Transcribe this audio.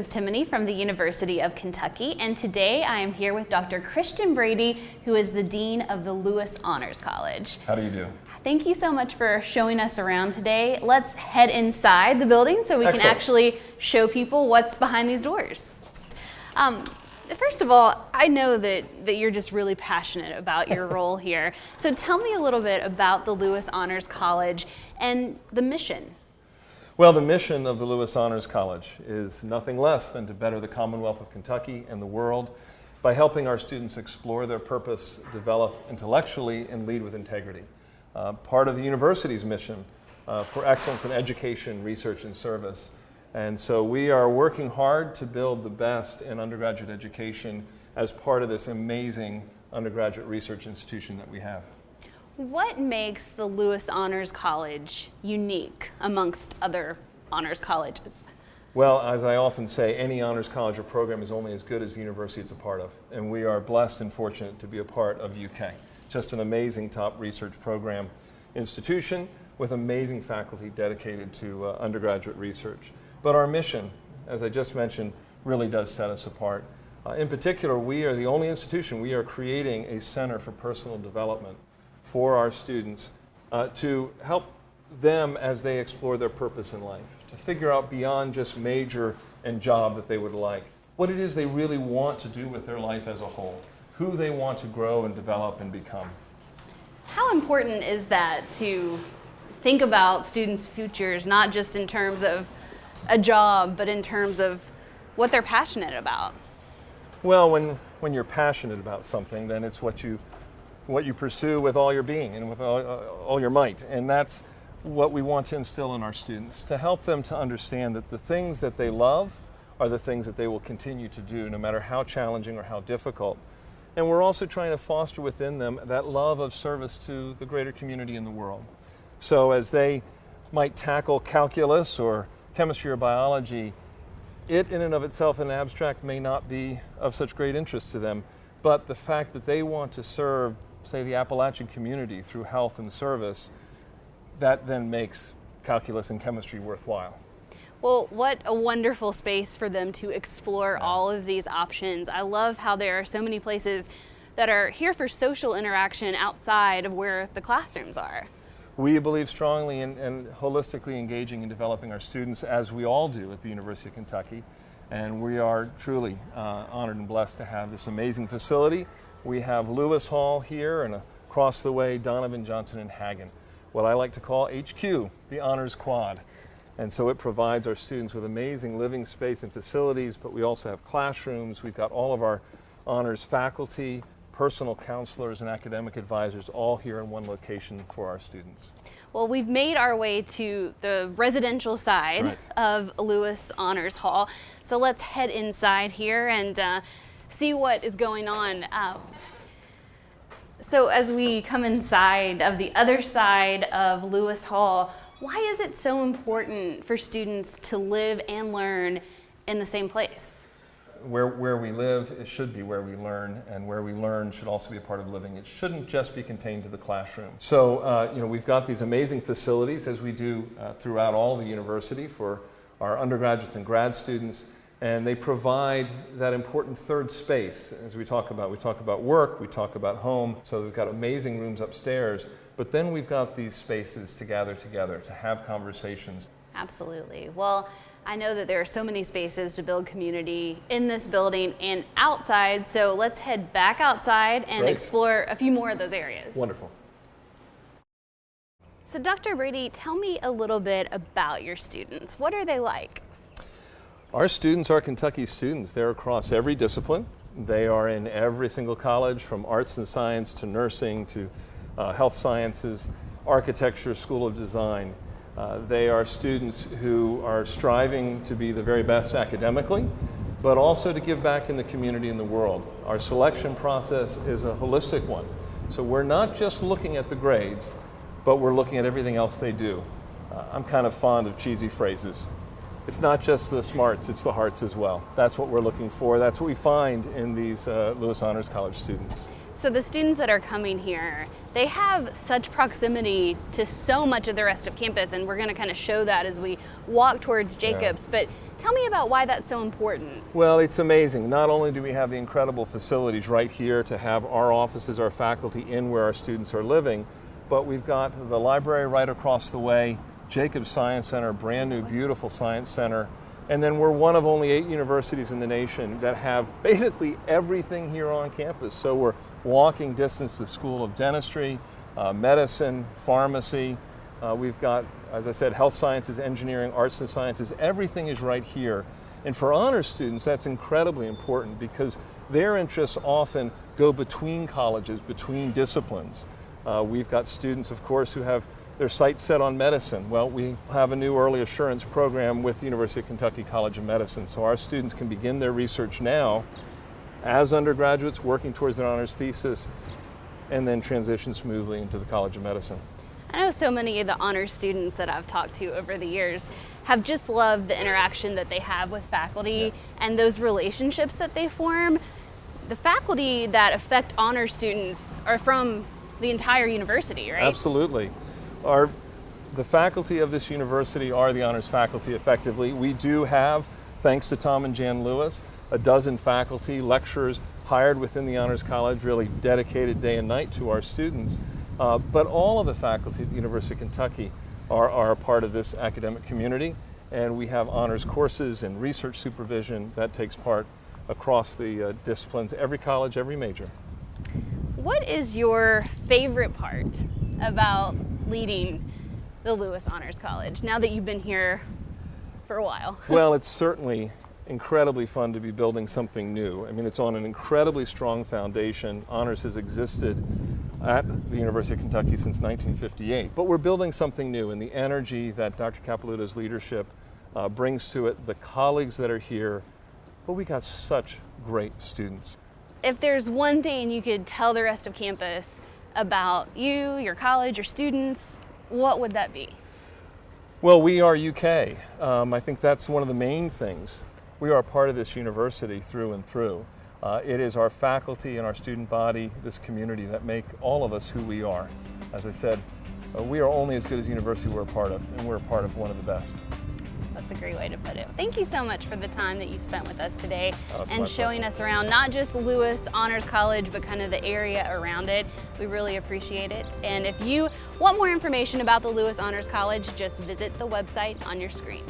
Perkins Timoney from the University of Kentucky, and today I am here with Dr. Christian Brady, who is the Dean of the Lewis Honors College. How do you do? Thank you so much for showing us around today. Let's head inside the building so we can actually show people what's behind these doors. First of all, I know that you're just really passionate about your role here. So tell me a little bit about the Lewis Honors College and the mission. Well, the mission of the Lewis Honors College is nothing less than to better the Commonwealth of Kentucky and the world by helping our students explore their purpose, develop intellectually, and lead with integrity. Part of the university's mission for excellence in education, research, and service. And so we are working hard to build the best in undergraduate education as part of this amazing undergraduate research institution that we have. What makes the Lewis Honors College unique amongst other honors colleges? Well, as I often say, any honors college or program is only as good as the university it's a part of. And we are blessed and fortunate to be a part of UK. Just an amazing top research program institution with amazing faculty dedicated to undergraduate research. But our mission, as I just mentioned, really does set us apart. In particular, we are the only institution, we are creating a center for personal development for our students to help them as they explore their purpose in life, to figure out beyond just major and job that they would like, what it is they really want to do with their life as a whole, who they want to grow and develop and become. How important is that to think about students' futures, not just in terms of a job, but in terms of what they're passionate about? Well, when you're passionate about something, then it's what you pursue with all your being and with all your might. And that's what we want to instill in our students, to help them to understand that the things that they love are the things that they will continue to do, no matter how challenging or how difficult. And we're also trying to foster within them that love of service to the greater community in the world. So as they might tackle calculus or chemistry or biology, it in and of itself in abstract may not be of such great interest to them, but the fact that they want to serve, say, the Appalachian community through health and service, that then makes calculus and chemistry worthwhile. Well, what a wonderful space for them to explore all of these options. I love how there are so many places that are here for social interaction outside of where the classrooms are. We believe strongly in holistically engaging and developing our students, as we all do at the University of Kentucky. And we are truly honored and blessed to have this amazing facility. We have Lewis Hall here, and across the way, Donovan, Johnson, and Hagen, what I like to call HQ, the Honors Quad. And so it provides our students with amazing living space and facilities, but we also have classrooms. We've got all of our honors faculty, personal counselors, and academic advisors all here in one location for our students. Well, we've made our way to the residential side of Lewis Honors Hall. So let's head inside here and see what is going on. So as we come inside of the other side of Lewis Hall, why is it so important for students to live and learn in the same place? Where we live, it should be where we learn, and where we learn should also be a part of living. It shouldn't just be contained to the classroom. So, we've got these amazing facilities, as we do throughout all the university for our undergraduates and grad students, and they provide that important third space. As we talk about work, we talk about home, so we've got amazing rooms upstairs, but then we've got these spaces to gather together, to have conversations. Absolutely. Well, I know that there are so many spaces to build community in this building and outside, so let's head back outside and explore a few more of those areas. Wonderful. So Dr. Brady, tell me a little bit about your students. What are they like? Our students are Kentucky students. They're across every discipline. They are in every single college, from arts and science to nursing to health sciences, architecture, School of Design. They are students who are striving to be the very best academically, but also to give back in the community and the world. Our selection process is a holistic one. So we're not just looking at the grades, but we're looking at everything else they do. I'm kind of fond of cheesy phrases. it's not just the smarts, it's the hearts as well. That's what we're looking for. That's what we find in these Lewis Honors College students. So the students that are coming here, they have such proximity to so much of the rest of campus, and we're going to kind of show that as we walk towards Jacobs. But tell me about why that's so important. Well, it's amazing. Not only do we have the incredible facilities right here to have our offices, our faculty in where our students are living, but we've got the library right across the way, Jacobs Science Center, brand new, beautiful science center. And then we're one of only 8 universities in the nation that have basically everything here on campus. So we're walking distance to the School of Dentistry, medicine, pharmacy. We've got, as I said, health sciences, engineering, arts and sciences. Everything is right here. And for honors students, that's incredibly important because their interests often go between colleges, between disciplines. We've got students, of course, who have their sights set on medicine. Well, we have a new early assurance program with the University of Kentucky College of Medicine. So our students can begin their research now as undergraduates working towards their honors thesis and then transition smoothly into the College of Medicine. I know so many of the honors students that I've talked to over the years have just loved the interaction that they have with faculty and those relationships that they form. The faculty that affect honors students are from the entire university, right? Absolutely. The faculty of this university are the honors faculty effectively. We do have, thanks to Tom and Jan Lewis, a dozen faculty, lecturers hired within the Honors College, really dedicated day and night to our students. But all of the faculty at the University of Kentucky are a part of this academic community, and we have honors courses and research supervision that takes part across the disciplines, every college, every major. What is your favorite part about leading the Lewis Honors College now that you've been here for a while? Well, it's certainly incredibly fun to be building something new. I mean, it's on an incredibly strong foundation. Honors has existed at the University of Kentucky since 1958, but we're building something new, and the energy that Dr. Capilouto's leadership brings to it, the colleagues that are here, but we got such great students. If there's one thing you could tell the rest of campus about you, your college, your students, what would that be? Well, we are UK. I think that's one of the main things. We are part of this university through and through. It is our faculty and our student body, this community, that make all of us who we are. As I said, we are only as good as the university we're a part of, and we're a part of one of the best. That's a great way to put it. Thank you so much for the time that you spent with us today and showing us around not just Lewis Honors College, but kind of the area around it. We really appreciate it. And if you want more information about the Lewis Honors College, just visit the website on your screen.